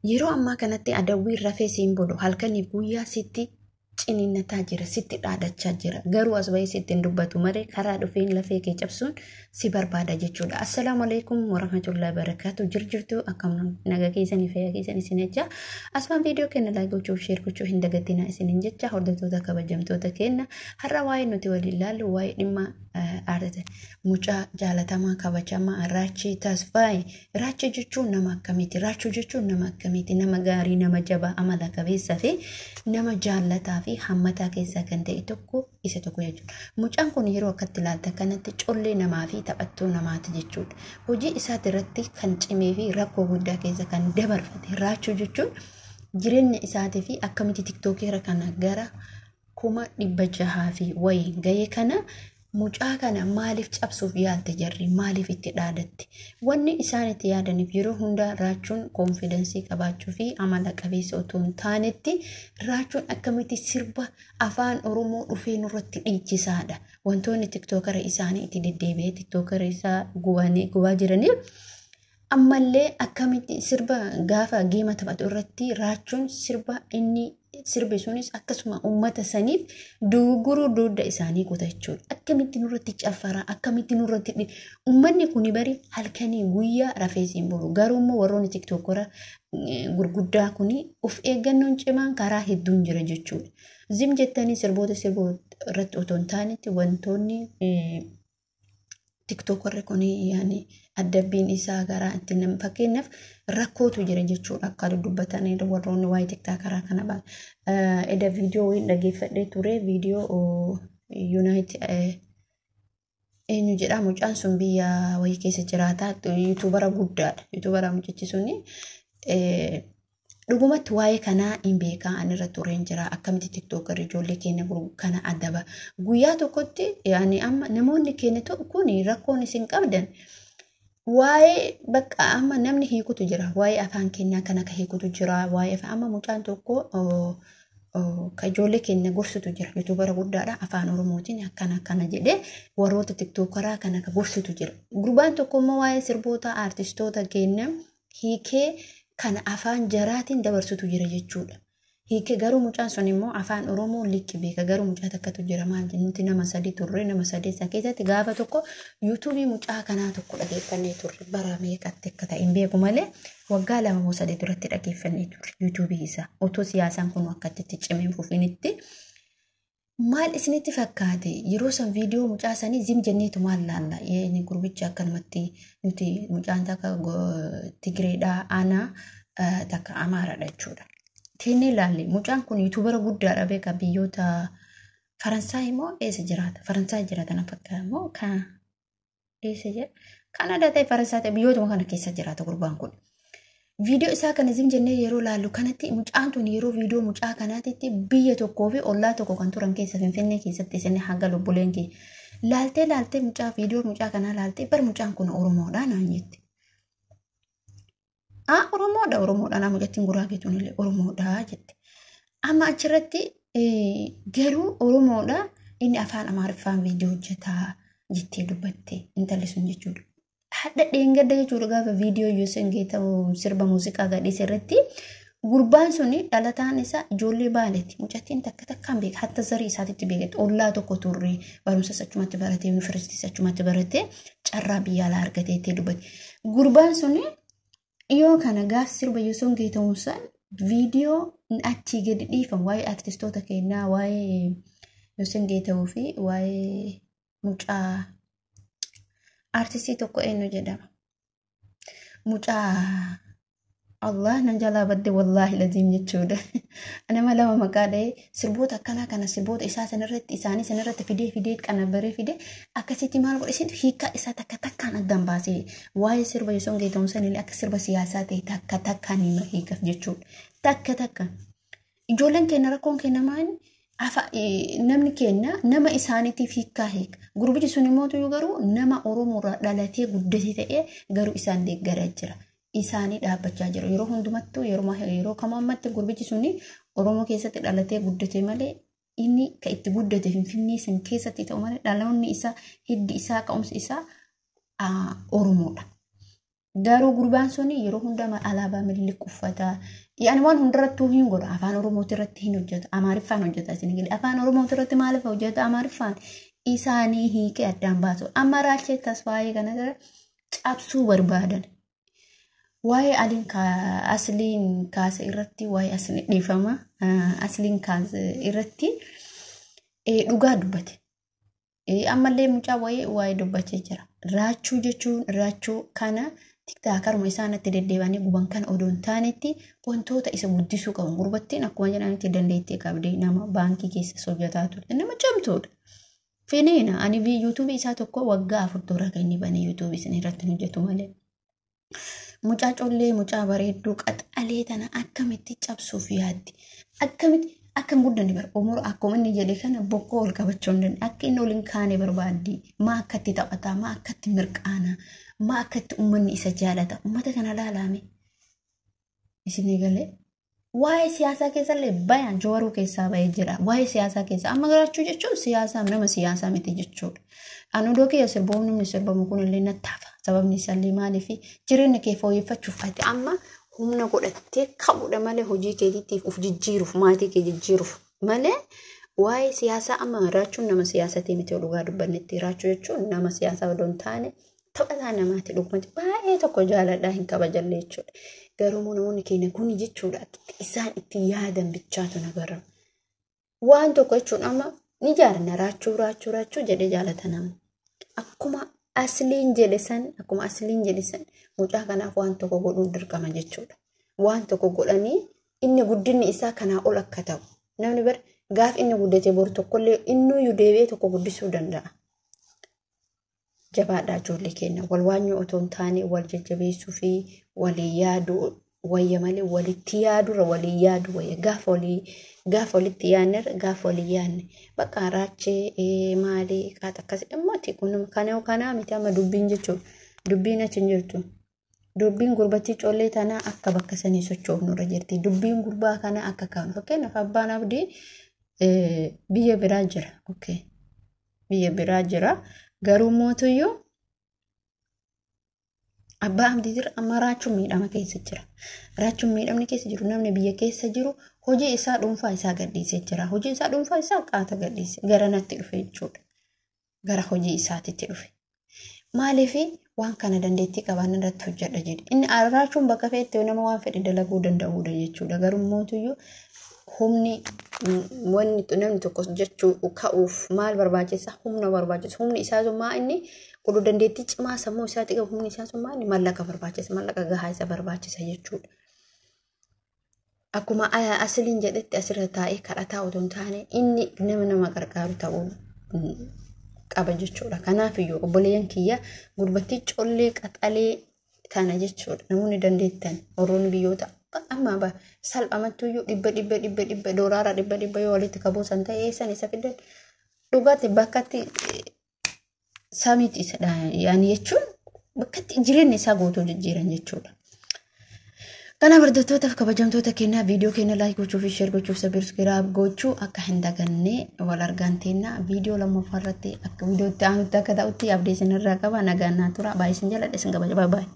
Yeroo ammaa kanatti adawwii rafee siin bulu halkaniif guyyaa sitti cininnataa jira, sitti dhaadachaa jira. Garuu as bahee sitti hin dubbatu malee karaa dhufeen lafee kee cabsuun si barbaada jechuudha. Assalaamu alaikum warahmatullahi wabarakatuh. Jirjirtuu akkam naga keessanii fayyaa keessanii isin jecha. Asmaan viidiyoo kenna laayik gochuuf sheer gochuu hin dagatinaa isinin jecha. Hordoftoota kabajamtoota kenna har'a waa'ee nuti waliin ilaallu waa'ee dhimma aadate mucaa jaalatamaa kabajamaa Raachii Tasfaayee. Raachii jechuun nama akkamiiti? Raachuu jechuun nama akkamiiti? Nama gaarii, nama jabaa, amala qabeessaa fi nama jaallataa fi hammataa keessaa kan ta'e tokko isa tokko jechuudha. Mucaan kun yeroo akkatti ilaalta kanatti collee namaa fi taphattuu namaati jechuudha. Hojii isaati irratti kan cimee fi rakkoo guddaa keessa kan dabarfate. Raachuu jechuun jireenya isaatii fi akkamitti tiktookeera kana gara 600,000 fi wayii gahee kana mucaa kana maaliif cabsuuf yaalte jarri? Maaliif itti dhaadatte? Wanni isaan itti yaadaniif yeroo hunda Raachuun konfidensii qabaachuu fi amala qabeessa otoo hin taanetti Raachuun akkamitti sirba afaan Oromoo dhufee nurratti dhiichisaadha. Wantoonni tiktookara isaanii itti deddeebi'ee tiktookara isaa gubaa jiraniif ammallee akkamitti sirba gaafa geema taphatu irratti Raachuun sirba inni sirbi sunis akkasuma uummata saniif duguguruu dugda isaanii kutachuudha. Akkamitti nurratti caffara, akkamitti nurratti uummanni kuni bari halkanii guyyaa rafee siin bulu. Garuu immoo warroonni tiktookora gurguddaa kuni of eeggannoon cimaan karaa hedduun jira jechuudha. Zim jettanii sirboota irratti otoo hin taanetti wantoonni tiktookorri kuni yaani addabbiin isaa garaa itti nama fakkeenyaaf rakkootu jira jechuudha. Akka dubbatanii warroonni waa'ee tiktookaraa kana ba'a. Eda viidiyoo wayiin dhageeffadhee ture viidiyoo eenyu jedha mucaan sun biyya wayii keessa jiraata yuutuubara guddaadha. Yuutuubara mucichi suni dhugumatti waa'ee kanaa hin beekaa ani irra tureen jira. Akkamitti tiktookarri ijoollee keenya kana adaba guyyaa tokkotti yaani amma namoonni keenya kun rakkoon isin qabdan waa'ee bakka amma namni hiikutu jira. Waa'ee afaan keenyaa kana ka hiikutu jira. Waa'ee afaan amma mucaan tokko ka ijoollee keenya gorsitu jira. Yuutuubara guddaadha afaan Oromootiin akkana jedhee warroota tiktookaraa kana ka gorsitu jira. Gurbaan tokko immoo waa'ee sirboota aartistoota keenya hiikee kana afaan jaraatiin dabarsutu jira jechuudha. Hiike garuu mucaan sun immoo afaan Oromoo liqi beeka. Garuu mucaa takkatu jira maal jennuti nama 3 turre nama 8 keessatti gaafa tokko yuutuubii mucaa kanaa tokko dhageeffannee turre. Bara meeqatti akka ta'e hin beeku malee waggaa 2 moo 3 duratti dhageeffannee turre yuutuubii isaa. Otoo siyaasaan kun akkatti cimee fufinitti maal isinitti fakkaate yeroo san viidiyoo mucaa sanii zim jenneetu maal laalla inni gurbicha akkanumatti nuti mucaan takka Tigreedhaa ana takka Amaaraadha jechuudha. Teenee laallee mucaan kun yuutuubara guddaadha beeka biyyoota Faransaay immoo eessa jiraata? Faransaay jiraata na fakkaata immoo kan eessa jira? Kanaadaa ta'e Faransaay ta'e biyyootuma kana keessa jiraata gurbaan kun. Viidiyoo isaa kana zim jennee yeroo laallu kanatti mucaan tun yeroo viidiyoo mucaa kanaatitti biyya tokkoo fi ollaa tokko kan turan keessa Finfinnee keessatti isinni hanga lubbuleen kee laaltee mucaa viidiyoo mucaa kanaa laaltee bar mucaan kun Oromoodha naan jette. Oromoodha nama jettiin guraageetuun illee Oromoodha jette. Amma achirratti garuu Oromoodha inni afaan Amaariffaan viidiyoo hojjetaa jettee dubbatte intalli sun jechuudha. Hadda dheengadda jechuudha gaafa viidiyoo Yoosen Geetahuun sirba muuziqaa gadhiise irratti gurbaan suni dhalataan isaa ijoollee baaleeti. Mucattiin takkaan beeka hatta zarii isaatitti beekatti ollaa tokko turre barumsas achumatti baratee yuunivarsiitiis achumatti baratee carraa biyya alaa argatee itti dubbate. Gurbaan suni yoo kana gaaf sirba Yoosen Geetahuun san viidiyoo achii gadi dhiifan waa'ee artistoota keenyaa waa'ee Yoosen Geetahuu fi waa'ee mucaa artistii tokko eenyu jedhama. Mucaa Allah nan jalaa badde wallahi lazim jechuudha. Nama lama maqaa dha'ee sirboota akkanaa kana sirboota isaa sanirratti isaanii sanirratti fidee qanabaree fidee akkasitti maal godhe isin hiikaa isaa takkaan addaan baasee waa'ee sirba Yoosen Geetahuun sanillee akka sirba siyaasaa ta'e takkaan hiikaaf jechuudha. Takkaan ijoolleen keenya rakkoon keenya maali? Namni keenya nama isaaniitiif hiikaa hiika. Gurbichi sun immoo garuu nama Oromoorraa dhalatee guddatee ta'ee garuu isaan deeggaraa jira. Isaanii dhaabbachaa jira. Yeroo hundumattuu yeroo kamammatti gurbichi suni Oromoo keessatti dhalatee guddatee malee inni kan itti guddate Finfinnee san keessatti ta'u malee dhaloonni isaa hiddi isaa ka'umsi isaa Oromoodha. Garuu gurbaan suni yeroo hundaa alaabaa Minilik uffata. Yaani waan hundarrattuu hin godha. Afaan Oromooti irratti hin hojjeta. Amaariffaan hojjeta isin gadi. Afaan Oromooti irratti maaliif hojjeta Amaariffaan? Isaanii hiikee addaan baasu. Amma Raachee Tasfaayee kana cabsuu barbaadan. Waa'ee asliin kaasa irratti waa'ee asli dhiifama. Asliin kaasa irratti dhugaa dubbate. Ammallee mucaa waa'ee dubbachee jira. Raachuu jechuun raachuu kana tiktaakaruma isaanitti deddeebanii guban kan odoon taanetti wantoota isa guddisuu qaban gurbattiin akkuma jedhanitti dandeettii qabdee nama baankii keessa hojjetaa turte nama camtuudha. Finiina ani YouTube isaa tokko waggaa 4 dura kan inni bane YouTube isin irratti hojjetu malee. Mucaa collee mucaa bareedduu qaxalee tana akkamitti cabsuuf yaaddi? Akkam guddanni bar umur akkuma inni jedhe kana bokkoo ol qabachuu hin dandeenye akka inni ol hin kaane barbaaddi maa akkatti taphataa maa akkatti mirqaana maa akkatti ummanni isa jaalata ummata kana laalaame isin eegalee waa'ee siyaasaa keessallee bayaan Jawaaruu keessaa bahee jira waa'ee siyaasaa keessa amma garaachuu jechuun siyaasaa nama siyaasaa miti jechuudha anu dookee sirboomni sirbamu kun illee nattaafa sababni isaallee maaliif jireenya kee fooyyeffachuuf ati amma humna godhattee qabudha malee hojii keetiitiif uf jijjiiruuf maatii kee jijjiiruuf malee waa'ee siyaasaa amma raachuun nama siyaasatii miti dhugaa dubbannetti raachuu jechuun nama siyaasaa odoon taane taphataa namaatti dhugmati baay'ee tokko jaaladhaa hin kabajalle jechuudha garuu namoonni keenya kuni jechuudha isaan itti yaadan bichaatu nagarra waan tokko jechuun amma ni jaalanna raachuu jedhee jaalata nama akkuma asliin jedhe san mucaa kanaaf waan tokko godhuun dirqama jechuudha. Waan tokko godhanii inni guddinni isaa kanaa ol akka ta'u. Namni bar gaaf inni guddate bor tokkollee innuu deebi'ee tokko guddisuu danda'a. Jabaadhaa ijoollee keenya wal waanyuu otoo hin taane wal jajjabeessuu fi walii yaaduu wayya malee walitti yaadurra walii yaadu wayya gaaf walitti yaannerra gaaf walii yaanne bakka raachee maalii kaata akkasii dhimmooti kun kanaa miti amma dubbiin jechuudha. Dubbiin achi hin jirtu. Dubbiin gurbattii collee tanaa akka bakka sanii sochoofnurra jirti. Dubbiin gurbaa kana akka kaanu. Fakkeenyaaf abbaan abdii biyya biraa jira. Biyya biraa jira. Garuu mootuyyuu abbaa abdii jira amma raachuun miidhama keessa jira. Raachuun miidhamni keessa jiru namni biyya keessa jiru hojii isaa dhuunfaa isaa gadhiisee jira. Hojii isaa dhuunfaa isaa qaata gadhiise. Gara natti dhufe jechuudha. Gara hojii isaatitti dhufe. Maaliifi waan kana dandeettii qaban irratti hojjedha jedhe. Inni raachuun bakka fe'etti nama waan fedhe dalaguu danda'uudha jechuudha. Garuu mootuyyuu humni wanni namni tokko jechuu ka'uuf maal barbaachisa? Humna barbaachisa. Humni isaa summaa inni oduu dandeettii cimaa sammuu isaatti qabu humni isaa summaa inni mallaqa barbaachisa. Mallaqa gahaa isa barbaachisa jechuudha. Akkuma asliin jedhetti asirra taa'ee kadhataa otoo hin taane inni nama gargaaru ta'uu qaba jechuudha. Kanaaf iyyuu obboleeyyan kiyya gurbattii collee qaxalee tana jechuudha. Namoonni dandeettan warroonni biyyoota amma salphamattuu iyyuu dhibba doolaara dhibba yoo walitti qabuusan ta'e eessan isa fidan dhugaatti bakkatti samiiti isa yaani jechuun bakkatti jireenya isaa guutuu jijjiiran jechuudha. Kana bardootaaf kabajamtoota keenyaa viidiyoo keenya laayik gochuu fi sheer gochuu sabiskiraayib gochuu akka hin daganne wal arganteena viidiyoo lammaffaa irratti akka viidiyoo itti aanutti akka ta'utti abdii isin irraa qaba nagaan naa tura baay'ee isin jala isin kabaja baay'ee.